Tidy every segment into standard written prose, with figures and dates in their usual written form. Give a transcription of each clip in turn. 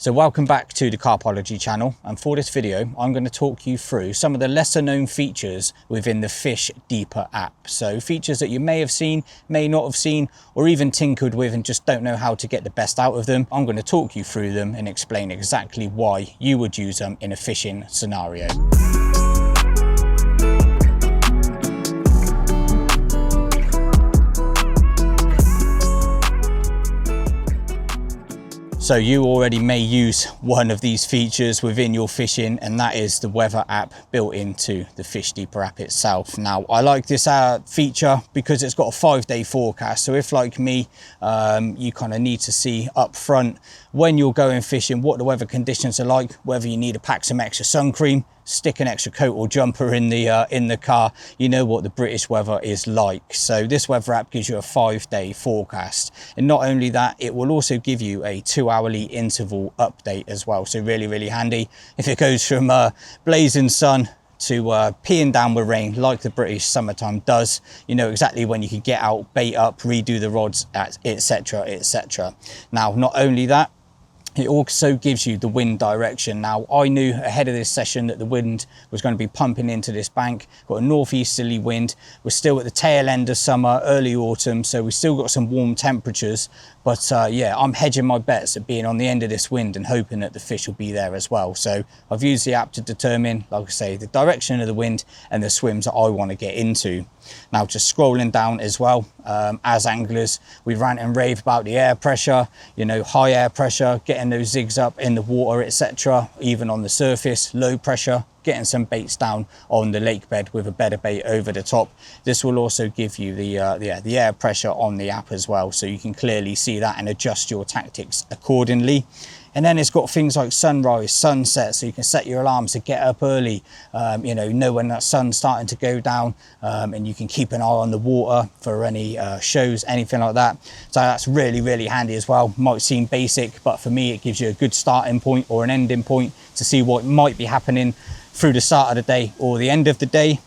So welcome back to the 𝗃𝗁𝗺𝗍 channel, and for this video I'm going to talk you through some of the lesser known features within the Fish Deeper app. So features that you may have seen, may not have seen, or even tinkered with and just don't know how to get the best out of them. I'm going to talk you through them and explain exactly why you would use them in a fishing scenario. So you already may use one of these features within your fishing, and that is the weather app built into the Fish Deeper app itself. Now, I like this feature because it's got a 5-day forecast. So if, like me, you kind of need to see up front when you're going fishing what the weather conditions are like, whether you need to pack some extra sun cream, stick an extra coat or jumper in the car, you know what the British weather is like. So this weather app gives you a 5-day forecast, and not only that, it will also give you a 2-hourly interval update as well. So really handy if it goes from blazing sun to peeing down with rain like the British summertime does. You know exactly when you can get out, bait up, redo the rods, etc. Now, not only that, it also gives you the wind direction. Now, I knew ahead of this session that the wind was going to be pumping into this bank. Got a northeasterly wind. We're still at the tail end of summer, early autumn, so we still got some warm temperatures. But yeah, I'm hedging my bets at being on the end of this wind and hoping that the fish will be there as well. So I've used the app to determine, like I say, the direction of the wind and the swims that I want to get into. Now, just scrolling down as well, as anglers, we rant and rave about the air pressure, you know, high air pressure, getting those zigs up in the water, etc. Even on the surface, low pressure, getting some baits down on the lake bed with a better bait over the top. This will also give you the air pressure on the app as well, so you can clearly see that and adjust your tactics accordingly. And then it's got things like sunrise, sunset, so you can set your alarms to get up early, you know when that sun's starting to go down, and you can keep an eye on the water for any shows, anything like that. So that's really handy as well. Might seem basic, but for me it gives you a good starting point or an ending point to see what might be happening through the start of the day or the end of the day.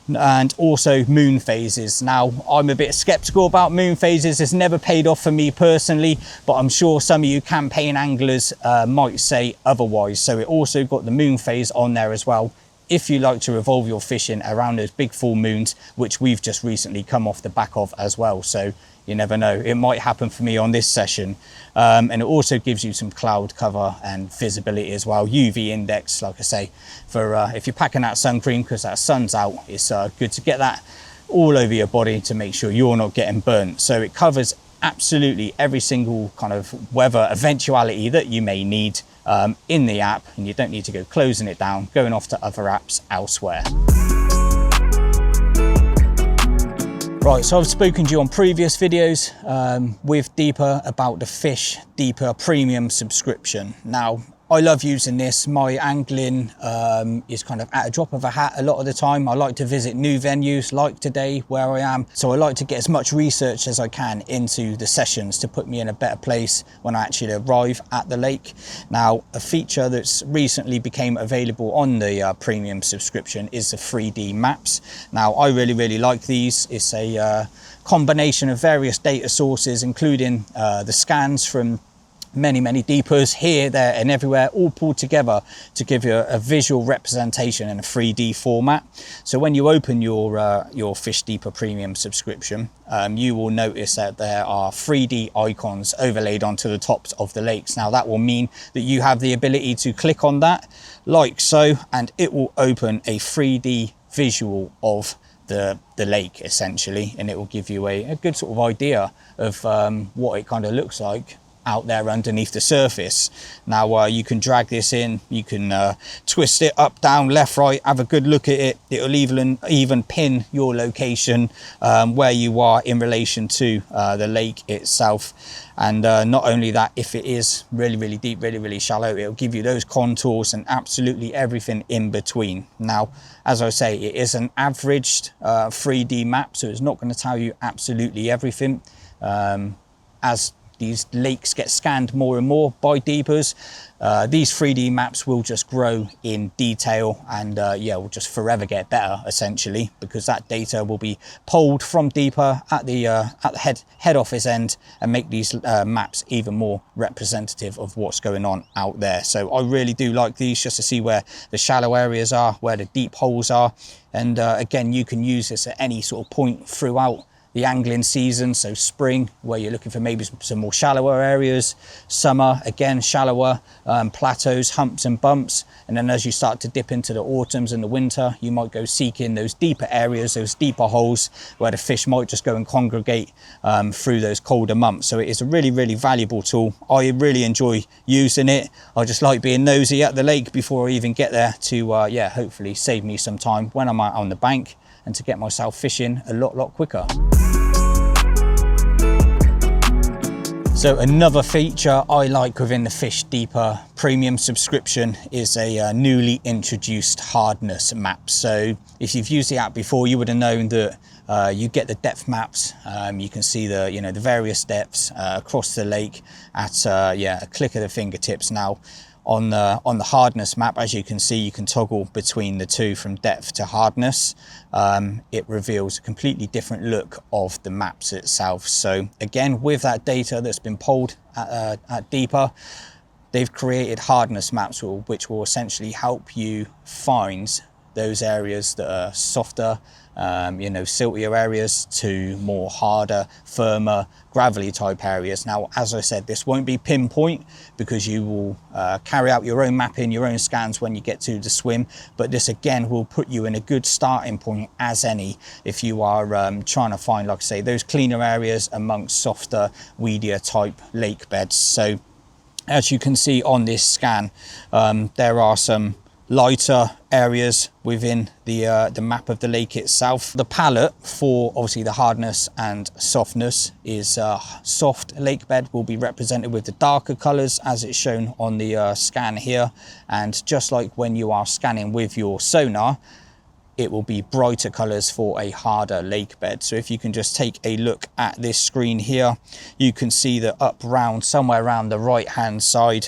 And also moon phases. Now, I'm a bit skeptical about moon phases. It's never paid off for me personally, but I'm sure some of you campaign anglers might say otherwise. So it also got the moon phase on there as well, if you like to revolve your fishing around those big full moons, which we've just recently come off the back of as well. So you never know, it might happen for me on this session. And it also gives you some cloud cover and visibility as well. UV index, like I say, for if you're packing that sun cream because that sun's out, it's good to get that all over your body to make sure you're not getting burnt. So it covers absolutely every single kind of weather eventuality that you may need in the app, and you don't need to go closing it down, going off to other apps elsewhere. Right, so I've spoken to you on previous videos with Deeper about the Fish Deeper Premium subscription. Now, I love using this. My angling is kind of at a drop of a hat a lot of the time. I like to visit new venues like today where I am. So I like to get as much research as I can into the sessions to put me in a better place when I actually arrive at the lake. Now, a feature that's recently became available on the premium subscription is the 3D maps. Now, I really like these. It's a combination of various data sources, including the scans from many deepers here, there and everywhere, all pulled together to give you a visual representation in a 3D format. So when you open your Fish Deeper Premium subscription, you will notice that there are 3D icons overlaid onto the tops of the lakes. Now, that will mean that you have the ability to click on that like so, and it will open a 3D visual of the lake essentially, and it will give you a good sort of idea of what it kind of looks like out there underneath the surface. Now, you can drag this in, you can twist it up, down, left, right, have a good look at it. It'll even pin your location where you are in relation to the lake itself. And not only that, if it is really deep, really shallow, it'll give you those contours and absolutely everything in between. Now, as I say, it is an averaged 3D map, so it's not going to tell you absolutely everything. As these lakes get scanned more and more by deepers, these 3D maps will just grow in detail and yeah, will just forever get better essentially, because that data will be pulled from Deeper at the head office end and make these maps even more representative of what's going on out there. So I really do like these, just to see where the shallow areas are, where the deep holes are. And again, you can use this at any sort of point throughout the angling season. So spring, where you're looking for maybe some more shallower areas, summer, again shallower, plateaus, humps and bumps, and then as you start to dip into the autumns and the winter, you might go seeking those deeper areas, those deeper holes where the fish might just go and congregate through those colder months. So it is a really, really valuable tool. I really enjoy using it. I just like being nosy at the lake before I even get there to yeah, hopefully save me some time when I'm out on the bank and to get myself fishing a lot quicker. So another feature I like within the Fish Deeper premium subscription is a newly introduced hardness map. So if you've used the app before, you would have known that you get the depth maps. You can see the the various depths across the lake at yeah, a click of the fingertips. Now on the hardness map, as you can see, you can toggle between the two from depth to hardness. It reveals a completely different look of the maps itself. So again, with that data that's been pulled at Deeper, they've created hardness maps which will essentially help you find those areas that are softer, siltier areas, to more harder, firmer, gravelly type areas. Now, as I said, this won't be pinpoint because you will carry out your own mapping, your own scans when you get to the swim, but this again will put you in a good starting point as any if you are trying to find, like I say, those cleaner areas amongst softer, weedier type lake beds. So as you can see on this scan, there are some lighter areas within the map of the lake itself. The palette for obviously the hardness and softness is soft lake bed will be represented with the darker colors as it's shown on the scan here, and just like when you are scanning with your sonar, it will be brighter colors for a harder lake bed. So if you can just take a look at this screen here, you can see that up round, somewhere around the right hand side,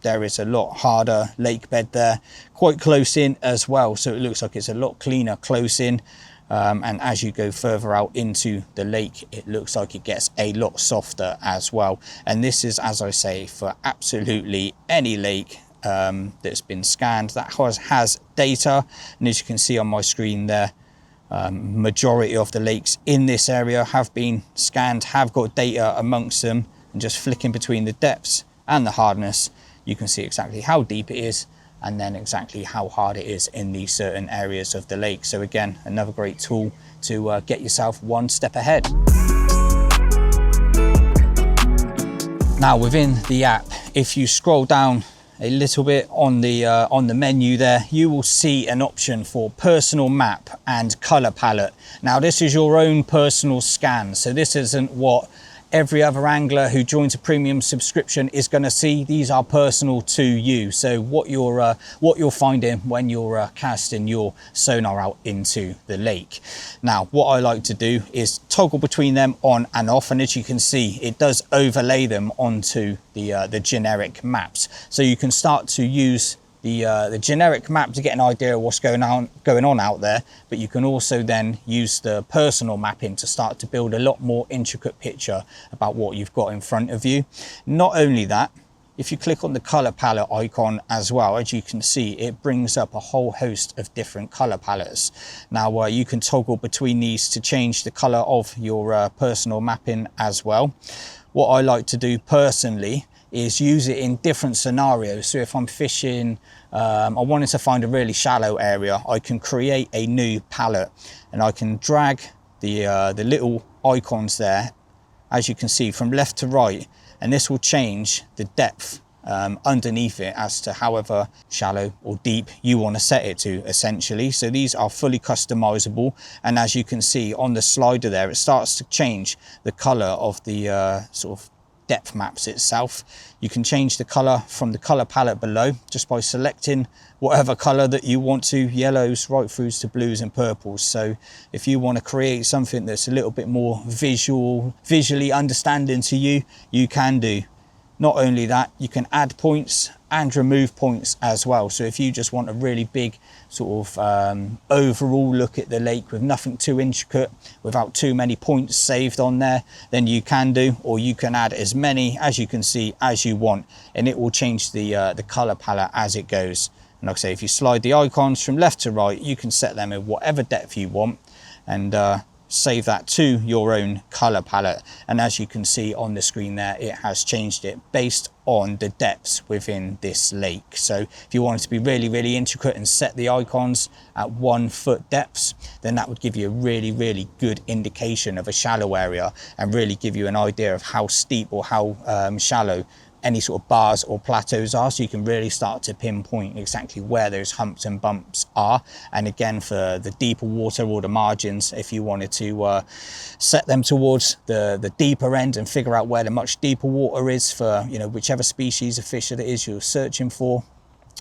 there is a lot harder lake bed there, quite close in as well. So it looks like it's a lot cleaner close in. And as you go further out into the lake, it looks like it gets a lot softer as well. And this is, as I say, for absolutely any lake that's been scanned that has data. And as you can see on my screen there, majority of the lakes in this area have been scanned, have got data amongst them, and just flicking between the depths and the hardness, you can see exactly how deep it is and then exactly how hard it is in these certain areas of the lake. So again, another great tool to get yourself one step ahead. Now within the app, if you scroll down a little bit on the menu there, you will see an option for personal map and color palette. Now this is your own personal scan, so this isn't what every other angler who joins a premium subscription is going to see. These are personal to you. So what you're finding when you're casting your sonar out into the lake. Now what I like to do is toggle between them on and off, and as you can see, it does overlay them onto the generic maps. So you can start to use the generic map to get an idea of what's going on out there, but you can also then use the personal mapping to start to build a lot more intricate picture about what you've got in front of you. Not only that, if you click on the color palette icon as well, as you can see, it brings up a whole host of different color palettes. Now you can toggle between these to change the color of your personal mapping as well. What I like to do personally is use it in different scenarios. So if I'm fishing, I wanted to find a really shallow area, I can create a new palette and I can drag the little icons there, as you can see, from left to right, and this will change the depth underneath it as to however shallow or deep you want to set it to, essentially. So these are fully customizable, and as you can see on the slider there, it starts to change the color of the sort of depth maps itself. You can change the color from the color palette below just by selecting whatever color that you want to, yellows right through to blues and purples. So if you want to create something that's a little bit more visually understanding to you, you can do. Not only that, you can add points and remove points as well. So if you just want a really big sort of overall look at the lake with nothing too intricate, without too many points saved on there, then you can do, or you can add as many, as you can see, as you want, and it will change the color palette as it goes. And like I say, if you slide the icons from left to right, you can set them at whatever depth you want, and save that to your own color palette. And as you can see on the screen there, it has changed it based on the depths within this lake. So if you want it to be really intricate and set the icons at 1 foot depths, then that would give you a really good indication of a shallow area, and really give you an idea of how steep or how shallow any sort of bars or plateaus are, so you can really start to pinpoint exactly where those humps and bumps are. And again, for the deeper water or the margins, if you wanted to set them towards the deeper end and figure out where the much deeper water is for, you know, whichever species of fish that it is you're searching for,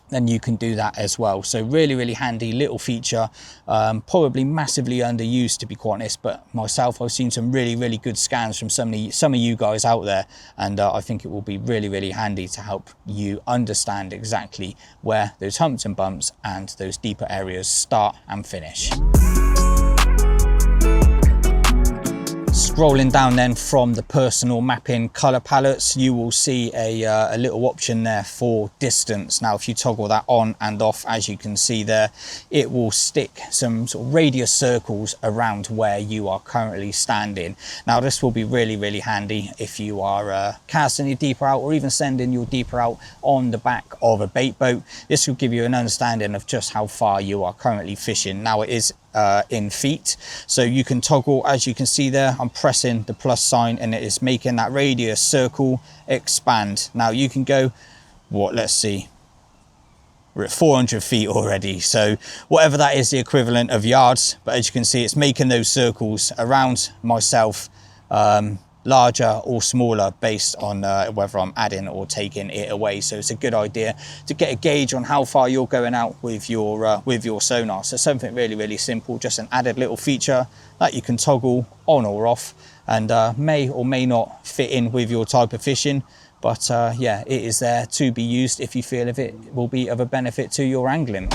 then you can do that as well. So really handy little feature, probably massively underused, to be quite honest, but myself, I've seen some really good scans from some of you guys out there, and I think it will be really handy to help you understand exactly where those humps and bumps and those deeper areas start and finish. Scrolling down then from the personal mapping color palettes, you will see a little option there for distance. Now if you toggle that on and off, as you can see there, it will stick some sort of radius circles around where you are currently standing. Now this will be really handy if you are casting your deeper out, or even sending your deeper out on the back of a bait boat. This will give you an understanding of just how far you are currently fishing. Now it is in feet, so you can toggle, as you can see there, I'm pressing the plus sign and it is making that radius circle expand. Now you can go, let's see, we're at 400 feet already, so whatever that is the equivalent of yards, but as you can see, it's making those circles around myself, larger or smaller based on whether I'm adding or taking it away. So it's a good idea to get a gauge on how far you're going out with your sonar. So something really simple, just an added little feature that you can toggle on or off, and may or may not fit in with your type of fishing, but yeah, it is there to be used if you feel if it will be of a benefit to your angling.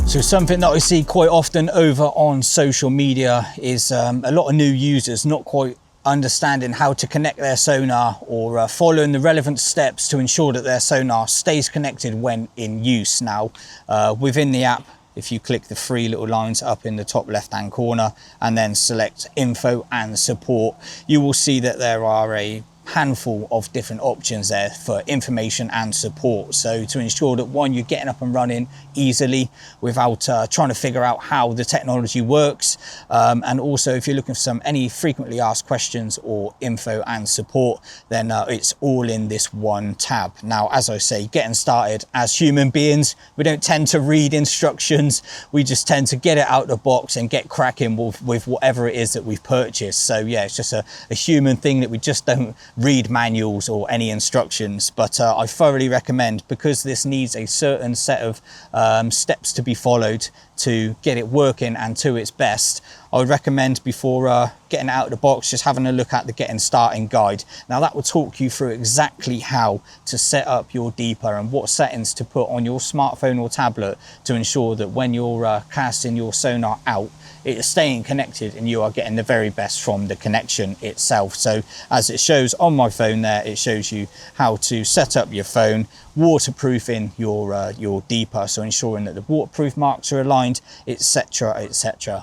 So something that I see quite often over on social media is a lot of new users not quite understanding how to connect their sonar, or following the relevant steps to ensure that their sonar stays connected when in use. Now within the app, if you click the 3 little lines up in the top left hand corner and then select info and support, you will see that there are a handful of different options there for information and support. So to ensure that, one, you're getting up and running easily without trying to figure out how the technology works, and also if you're looking for any frequently asked questions or info and support, then it's all in this one tab. Now, as I say, getting started, as human beings, we don't tend to read instructions, we just tend to get it out of the box and get cracking with whatever it is that we've purchased. So yeah, it's just a human thing that we just don't read manuals or any instructions. But I thoroughly recommend, because this needs a certain set of steps to be followed to get it working and to its best, I would recommend, before getting out of the box, just having a look at the getting starting guide. Now that will talk you through exactly how to set up your deeper and what settings to put on your smartphone or tablet to ensure that when you're casting your sonar out, it is staying connected and you are getting the very best from the connection itself. So as it shows on my phone there, it shows you how to set up your phone, waterproofing your deeper, so ensuring that the waterproof marks are aligned, etc.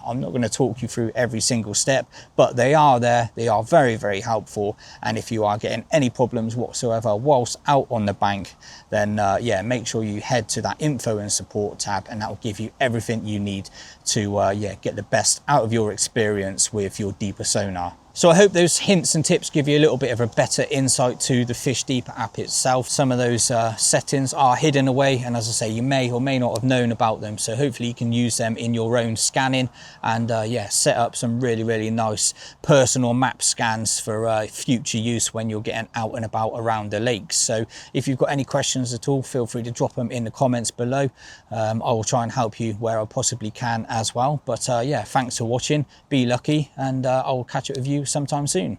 I'm not going to talk you through every single step, but they are there, they are very helpful. And if you are getting any problems whatsoever whilst out on the bank, then yeah, make sure you head to that info and support tab, and that will give you everything you need to yeah, get the best out of your experience with your deeper sonar. So I hope those hints and tips give you a little bit of a better insight to the Fish Deeper app itself. Some of those settings are hidden away, and as I say, you may or may not have known about them. So hopefully you can use them in your own scanning and yeah, set up some really nice personal map scans for future use when you're getting out and about around the lakes. So if you've got any questions at all, feel free to drop them in the comments below. I will try and help you where I possibly can as well. But yeah, thanks for watching. Be lucky, and I will catch up with you sometime soon.